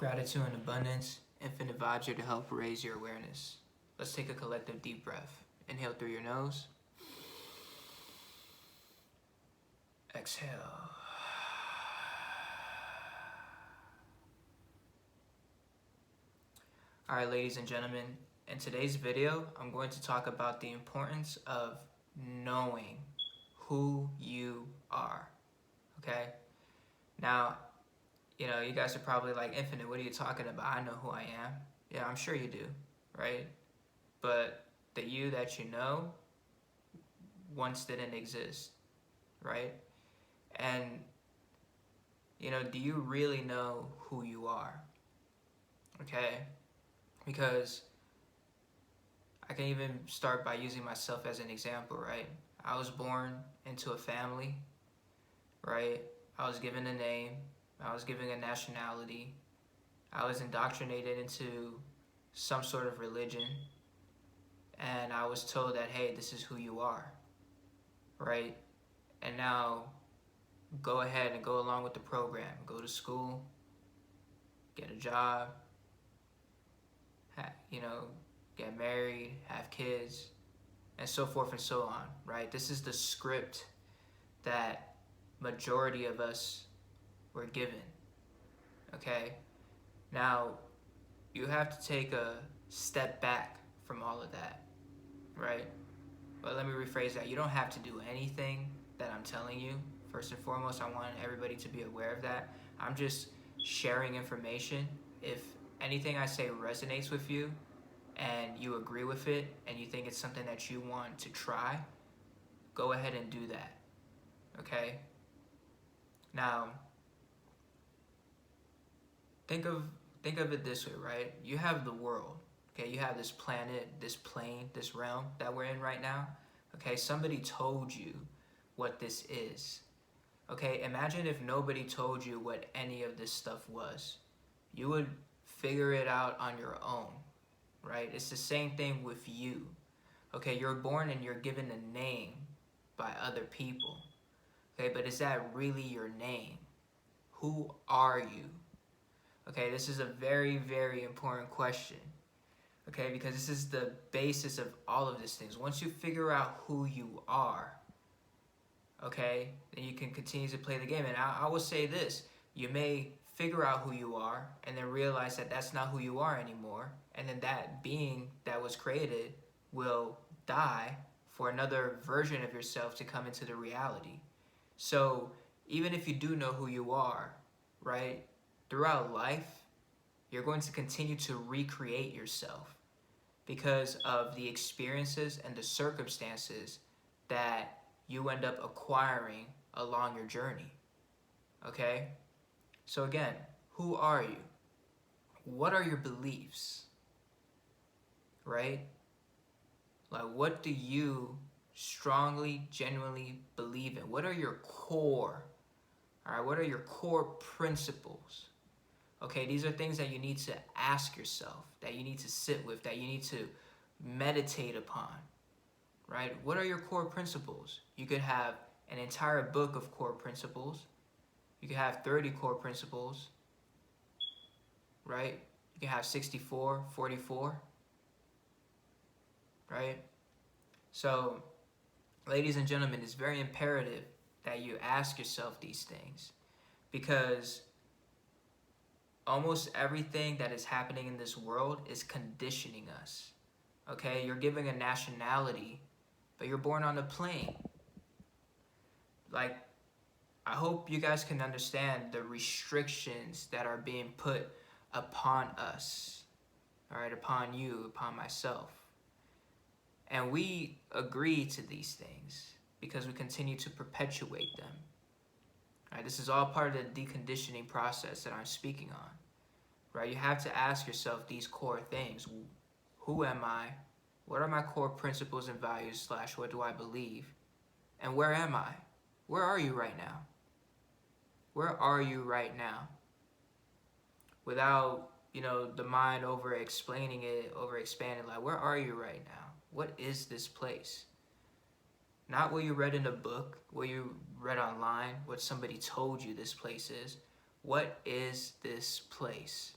Gratitude and abundance, infinite vibes here to help raise your awareness. Let's take a collective deep breath. Inhale through your nose. Exhale. Alright, ladies and gentlemen, in today's video, I'm going to talk about the importance of knowing who you are. Okay? Now, you guys are probably like, Infinite, what are you talking about? I know who I am. Yeah, I'm sure you do, right? But the you that you know once didn't exist, right? And, do you really know who you are? Okay? Because I can even start by using myself as an example, right? I was born into a family, right? I was given a name. I was given a nationality. I was indoctrinated into some sort of religion. And I was told that, hey, this is who you are, right? And now go ahead and go along with the program. Go to school, get a job, get married, have kids, and so forth and so on, right? This is the script that majority of us were given, okay? Now, you have to take a step back from all of that, right? But let me rephrase that. You don't have to do anything that I'm telling you. First and foremost, I want everybody to be aware of that. I'm just sharing information. If anything I say resonates with you and you agree with it and you think it's something that you want to try, go ahead and do that, okay? Now, think of it this way, right? You have the world, okay? You have this planet, this plane, this realm that we're in right now, okay? Somebody told you what this is, okay? Imagine if nobody told you what any of this stuff was. You would figure it out on your own, right? It's the same thing with you, okay? You're born and you're given a name by other people, okay? But is that really your name? Who are you? Okay, this is a very, very important question, okay? Because this is the basis of all of these things. Once you figure out who you are, okay, then you can continue to play the game. And I will say this, you may figure out who you are and then realize that that's not who you are anymore. And then that being that was created will die for another version of yourself to come into the reality. So even if you do know who you are, right, throughout life, you're going to continue to recreate yourself because of the experiences and the circumstances that you end up acquiring along your journey, okay? So again, who are you? What are your beliefs, right? Like, what do you strongly, genuinely believe in? What are your core, all right? What are your core principles? Okay, these are things that you need to ask yourself, that you need to sit with, that you need to meditate upon, right? What are your core principles? You could have an entire book of core principles. You could have 30 core principles, right? You can have 64, 44, right? So, ladies and gentlemen, it's very imperative that you ask yourself these things because almost everything that is happening in this world is conditioning us, okay? You're giving a nationality, but you're born on a plane. Like, I hope you guys can understand the restrictions that are being put upon us, all right, upon you, upon myself. And we agree to these things because we continue to perpetuate them. All right, this is all part of the deconditioning process that I'm speaking on, right? You have to ask yourself these core things. Who am I? What are my core principles and values / what do I believe? And where am I? Where are you right now? Where are you right now? Without, the mind over-explaining it, over-expanding, like, where are you right now? What is this place? Not what you read in a book, what you read online, what somebody told you this place is. What is this place?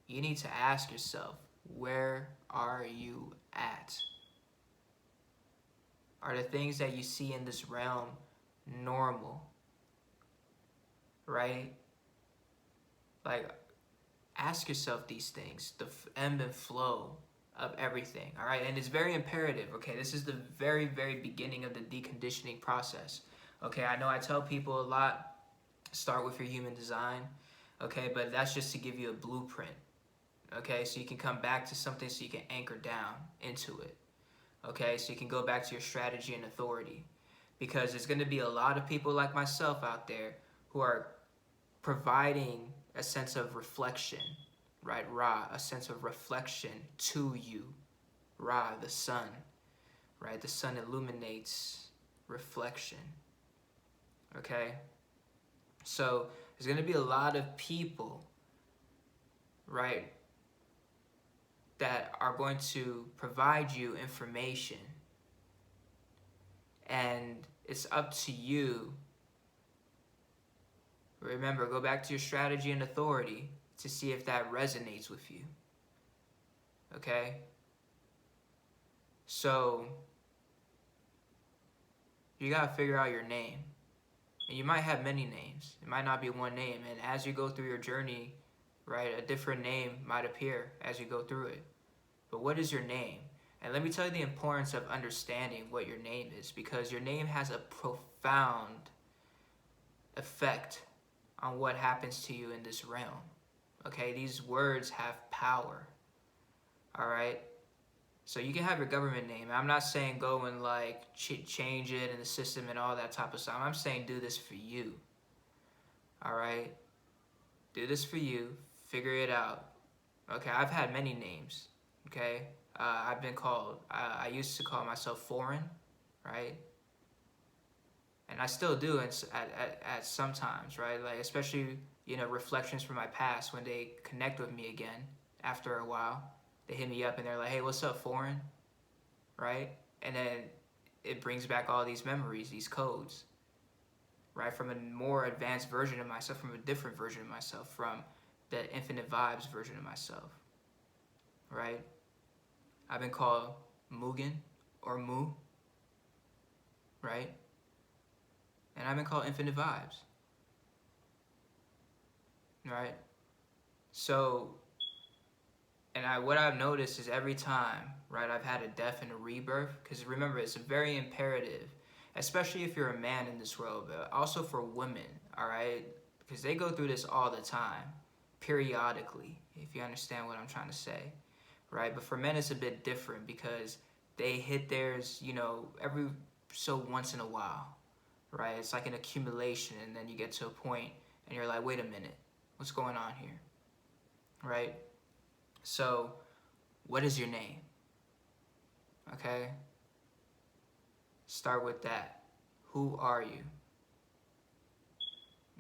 you need to ask yourself, where are you at? Are the things that you see in this realm normal? Right? Like, ask yourself these things, the ebb and flow of everything, all right? And it's very imperative, okay? This is the very, very beginning of the deconditioning process, okay? I know I tell people a lot, start with your human design, okay? But that's just to give you a blueprint, okay? So you can come back to something so you can anchor down into it, okay? So you can go back to your strategy and authority, because there's going to be a lot of people like myself out there who are providing a sense of reflection, right? Ra, a sense of reflection to you. Ra, the sun, right? The sun illuminates reflection, okay? So there's going to be a lot of people, right, that are going to provide you information, and it's up to you. Remember, go back to your strategy and authority to see if that resonates with you. Okay? So, you gotta figure out your name. And you might have many names. It might not be one name. And as you go through your journey, right, a different name might appear as you go through it. But what is your name? And let me tell you the importance of understanding what your name is, because your name has a profound effect on what happens to you in this realm. Okay, these words have power. All right, so you can have your government name. I'm not saying go and like change it in the system and all that type of stuff. I'm saying do this for you. All right, do this for you. Figure it out. Okay, I've had many names. Okay, I've been called. I used to call myself foreign, right? And I still do at sometimes, right? Like, especially, you know, reflections from my past, when they connect with me again after a while, they hit me up and they're like, hey, what's up, foreign? Right? And then it brings back all these memories, these codes, right? From a more advanced version of myself, from a different version of myself, from the infinite vibes version of myself, right? I've been called Mugen or Mu, right? And I've been called infinite vibes, right? So, and what I've noticed is every time, right, I've had a death and a rebirth, because remember, it's very imperative, especially if you're a man in this world, but also for women, all right? Because they go through this all the time, periodically, if you understand what I'm trying to say, right? But for men, it's a bit different, because they hit theirs, you know, every so once in a while, right? It's like an accumulation, and then you get to a point and you're like, wait a minute, what's going on here, right? So, what is your name? Okay? Start with that. Who are you?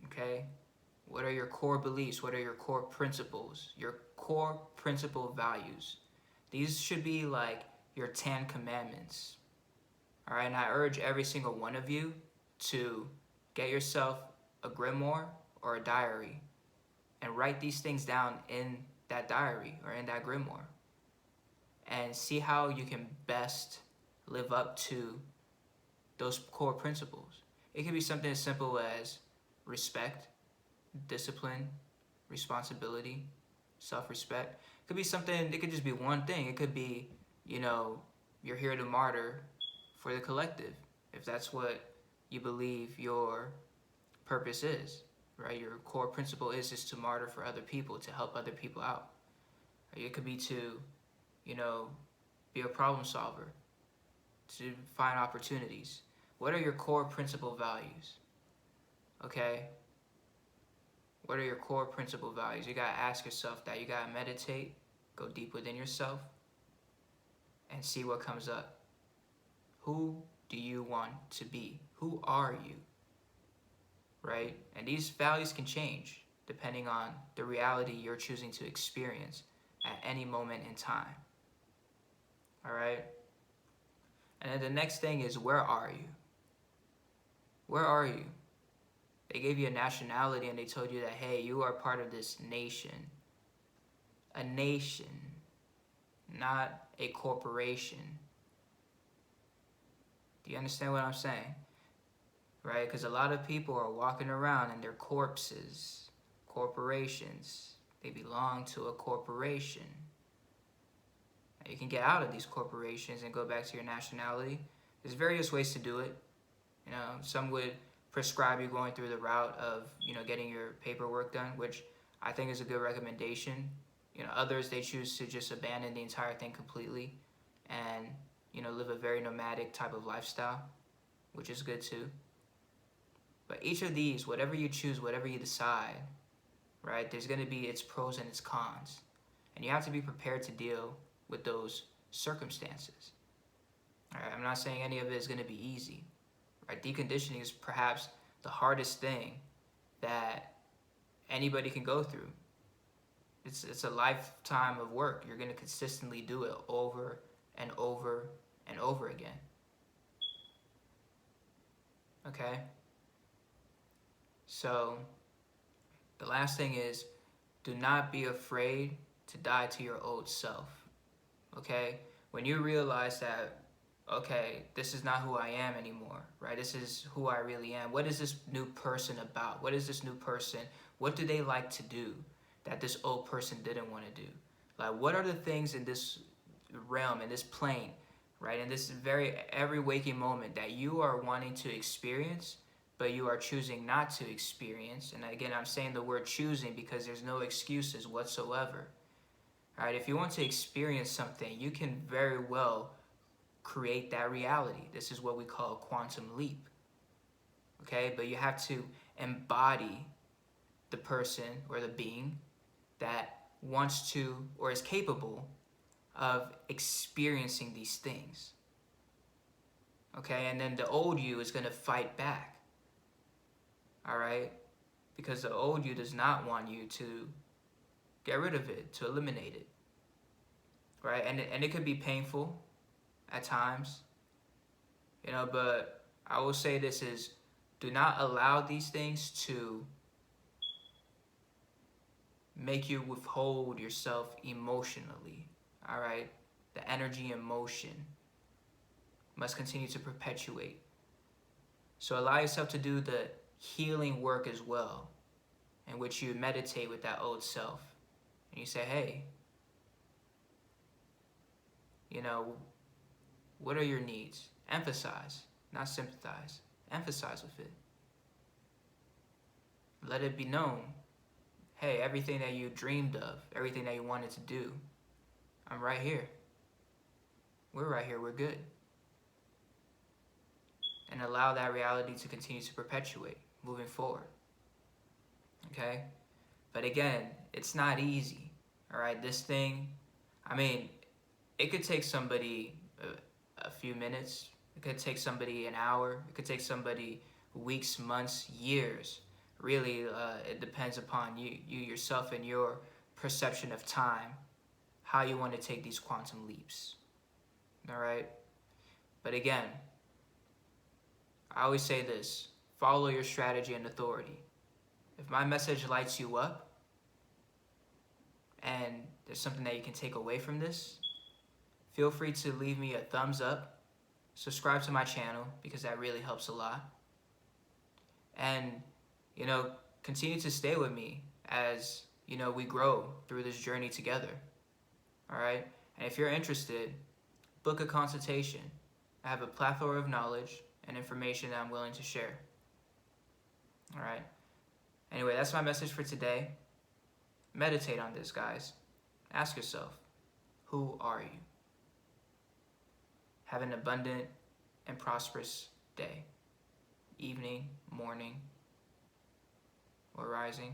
Okay? What are your core beliefs? What are your core principles? Your core principle values. These should be like your 10 commandments. All right? And I urge every single one of you to get yourself a grimoire or a diary and write these things down in that diary or in that grimoire, and see how you can best live up to those core principles. It could be something as simple as respect, discipline, responsibility, self-respect. It could be something, it could just be one thing. It could be, you know, you're here to martyr for the collective, if that's what you believe your purpose is, right? Your core principle is to martyr for other people, to help other people out. It could be to, you know, be a problem solver, to find opportunities. What are your core principle values? Okay? What are your core principle values? You gotta ask yourself that. You gotta meditate, go deep within yourself, and see what comes up. Who do you want to be? Who are you? Right? And these values can change depending on the reality you're choosing to experience at any moment in time. All right? And then the next thing is, where are you? Where are you? They gave you a nationality and they told you that, hey, you are part of this nation. a nation, not a corporation. Do you understand what I'm saying? Right? Because a lot of people are walking around and they're corpses, corporations. They belong to a corporation. Now, you can get out of these corporations and go back to your nationality. There's various ways to do it. You know, some would prescribe you going through the route of, you know, getting your paperwork done, which I think is a good recommendation. You know, others, they choose to just abandon the entire thing completely and, you know, live a very nomadic type of lifestyle, which is good too. But each of these, whatever you choose, whatever you decide, right, there's going to be its pros and its cons. And you have to be prepared to deal with those circumstances. All right, I'm not saying any of it is going to be easy. Right? Deconditioning is perhaps the hardest thing that anybody can go through. It's a lifetime of work. You're going to consistently do it over and over and over again. Okay? So, the last thing is, do not be afraid to die to your old self. Okay? When you realize that, okay, this is not who I am anymore, right? This is who I really am. What is this new person about? What is this new person? What do they like to do that this old person didn't want to do? Like, what are the things in this realm, in this plane, right? In this every waking moment that you are wanting to experience, but you are choosing not to experience. And again, I'm saying the word choosing because there's no excuses whatsoever. All right, if you want to experience something, you can very well create that reality. This is what we call a quantum leap. Okay, but you have to embody the person or the being that wants to or is capable of experiencing these things. Okay, and then the old you is going to fight back. All right, because the old you does not want you to get rid of it, to eliminate it. Right, and it could be painful at times, you know, but I will say this is, do not allow these things to make you withhold yourself emotionally. All right, the energy and motion must continue to perpetuate. So allow yourself to do the healing work as well, in which you meditate with that old self and you say, hey, you know, what are your needs? Emphasize, not sympathize. Emphasize with it. Let it be known, hey, everything that you dreamed of, everything that you wanted to do, I'm right here. We're right here, we're good. And allow that reality to continue to perpetuate moving forward. Okay? But again, it's not easy. All right? This thing, I mean, it could take somebody a few minutes. It could take somebody an hour. It could take somebody weeks, months, years. Really, it depends upon you yourself and your perception of time, how you want to take these quantum leaps. All right? But again, I always say this, follow your strategy and authority. If my message lights you up and there's something that you can take away from this, feel free to leave me a thumbs up, subscribe to my channel because that really helps a lot. And, you know, continue to stay with me as, you know, we grow through this journey together. All right? And if you're interested, book a consultation. I have a plethora of knowledge and information that I'm willing to share. All right? Anyway, that's my message for today. Meditate on this, guys. Ask yourself, who are you? Have an abundant and prosperous day, evening, morning, or rising.